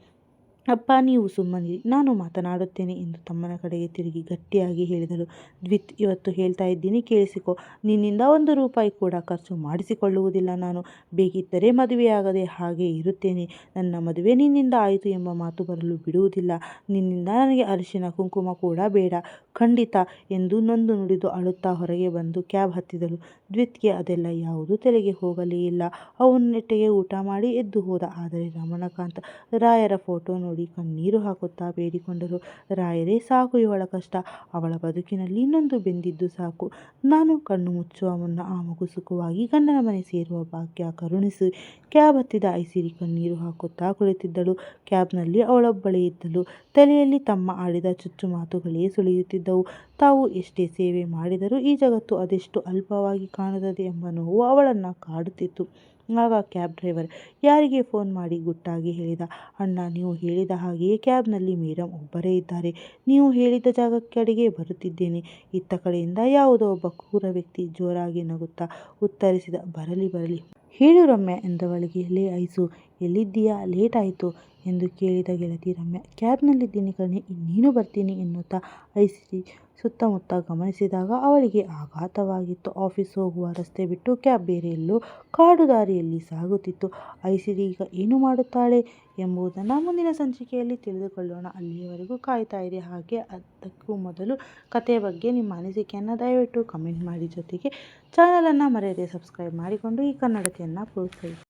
ಅಪ್ಪ ನೀವು ಸುಮ್ಮನಿರಿ, ನಾನು ಮಾತನಾಡುತ್ತೇನೆ ಎಂದು ತಮ್ಮನ ಕಡೆಗೆ ತಿರುಗಿ ಗಟ್ಟಿಯಾಗಿ ಹೇಳಿದಳು. ದ್ವಿತ್, ಇವತ್ತು ಹೇಳ್ತಾ ಇದ್ದೀನಿ ಕೇಳಿಸಿಕೊ. ನಿನ್ನಿಂದ 1 ರೂಪಾಯಿ ಕೂಡ ಖರ್ಚು ಮಾಡಿಸಿಕೊಳ್ಳುವುದಿಲ್ಲ ನಾನು. ಬೇಕಿದ್ದರೆ ಮದುವೆಯಾಗದೆ ಹಾಗೆ ಇರುತ್ತೇನೆ. ನನ್ನ ಮದುವೆ ನಿನ್ನಿಂದ ಆಯಿತು ಎಂಬ ಮಾತು ಬರಲು ಬಿಡುವುದಿಲ್ಲ. ನಿನ್ನಿಂದ ನನಗೆ ಅರಿಶಿನ ಕುಂಕುಮ ಕೂಡ ಬೇಡ, ಖಂಡಿತ ಎಂದು ನೊಂದು ನುಡಿದು ಅಳುತ್ತಾ ಹೊರಗೆ ಬಂದು ಕ್ಯಾಬ್ ಹತ್ತಿದಳು. ದ್ವಿತ್ಗೆ ಅದೆಲ್ಲ ಯಾವುದೂ ತಲೆಗೆ ಹೋಗಲೇ ಇಲ್ಲ. ಅವನು ನೆಟ್ಟಗೆ ಊಟ ಮಾಡಿ ಎದ್ದು ಹೋದ. ಆದರೆ ರಮಣಕಾಂತ್ ರಾಯರ ಫೋಟೋ ನೋಡಿ ಕಣ್ಣೀರು ಹಾಕುತ್ತಾ ಬೇಡಿಕೊಂಡರು. ರಾಯರೇ, ಸಾಕು ಇವಳ ಕಷ್ಟ. ಅವಳ ಬದುಕಿನಲ್ಲಿ ನೊಂದು ಬೆಂದಿದ್ದು ಸಾಕು. ನಾನು ಕಣ್ಣು ಮುಚ್ಚುವ ಮುನ್ನ ಆ ಮಗು ಸುಖವಾಗಿ ಗಂಡನ ಮನೆ ಸೇರುವ ಭಾಗ್ಯ ಕರುಣಿಸಿ. ಕ್ಯಾಬ್ ಹತ್ತಿದ ಐಸಿರಿ ಕಣ್ಣೀರು ಹಾಕುತ್ತಾ ಕುಳಿತಿದ್ದಳು. ಕ್ಯಾಬ್ನಲ್ಲಿ ಅವಳೊಬ್ಬಳೇ ಇದ್ದಳು. ತಲೆಯಲ್ಲಿ ತಮ್ಮ ಆಡಿದ ಚುಚ್ಚು ಮಾತುಗಳೇ ಸುಳಿಯುತ್ತಿದ್ದವು. ತಾವು ಎಷ್ಟೇ ಸೇವೆ ಮಾಡಿದರೂ ಈ ಜಗತ್ತು ಅದೆಷ್ಟು ಅಲ್ಪವಾಗಿ ಕಾಣುತ್ತದೆ ಎಂಬ ನೋವು ಅವಳನ್ನು ಕಾಡುತ್ತಿತ್ತು. ಆಗ ಕ್ಯಾಬ್ ಡ್ರೈವರ್ ಯಾರಿಗೆ ಫೋನ್ ಮಾಡಿ ಗುಟ್ಟಾಗಿ ಹೇಳಿದ, ಅಣ್ಣ, ನೀವು ಹೇಳಿದ ಹಾಗೆಯೇ ಕ್ಯಾಬ್ನಲ್ಲಿ ಮೇಡಮ್ ಒಬ್ಬರೇ ಇದ್ದಾರೆ. ನೀವು ಹೇಳಿದ ಜಾಗಕ್ಕೆ ಬರುತ್ತಿದ್ದೇನೆ. ಇತ್ತ ಕಡೆಯಿಂದ ಯಾವುದೋ ಒಬ್ಬ ಕ್ರೂರ ವ್ಯಕ್ತಿ ಜೋರಾಗಿ ನಗುತ್ತಾ ಉತ್ತರಿಸಿದ, ಬರಲಿ ಬರಲಿ. ಹೇಳು ರಮ್ಯಾ ಎಂದವಳಿಗೆ. ಲೇ ಐಸು, ಎಲ್ಲಿದ್ದೀಯಾ? ಲೇಟ್ ಆಯಿತು ಎಂದು ಕೇಳಿದ ಗೆಳತಿ ರಮ್ಯಾ. ಕ್ಯಾಬ್ನಲ್ಲಿದ್ದೀನಿ ಕಣೆ, ಇನ್ನೇನು ಬರ್ತೀನಿ ಎನ್ನುತ್ತಾ ಐಸಿರಿ ಸುತ್ತಮುತ್ತ ಗಮನಿಸಿದಾಗ ಅವಳಿಗೆ ಆಘಾತವಾಗಿತ್ತು. ಆಫೀಸ್ ಹೋಗುವ ರಸ್ತೆ ಬಿಟ್ಟು ಕ್ಯಾಬ್ ಬೇರೆ ಎಲ್ಲೋ ಕಾಡು ದಾರಿಯಲ್ಲಿ ಸಾಗುತ್ತಿತ್ತು. ಐಸಿರಿ ಈಗ ಏನು ಮಾಡುತ್ತಾಳೆ ಎಂಬುದನ್ನು ಮುಂದಿನ ಸಂಚಿಕೆಯಲ್ಲಿ ತಿಳಿದುಕೊಳ್ಳೋಣ. ಅಲ್ಲಿಯವರೆಗೂ ಕಾಯ್ತಾ ಇರಿ. ಹಾಗೆ ಅದಕ್ಕೂ ಮೊದಲು ಕಥೆಯ ಬಗ್ಗೆ ನಿಮ್ಮ ಅನಿಸಿಕೆಯನ್ನು ದಯವಿಟ್ಟು ಕಮೆಂಟ್ ಮಾಡಿ. ಜೊತೆಗೆ ಚಾನಲನ್ನು ಮರೆಯದೆ ಸಬ್ಸ್ಕ್ರೈಬ್ ಮಾಡಿಕೊಂಡು ಈ ಕನ್ನಡತಿಯನ್ನು ಪ್ರೋತ್ಸಾಹಿಸಿ.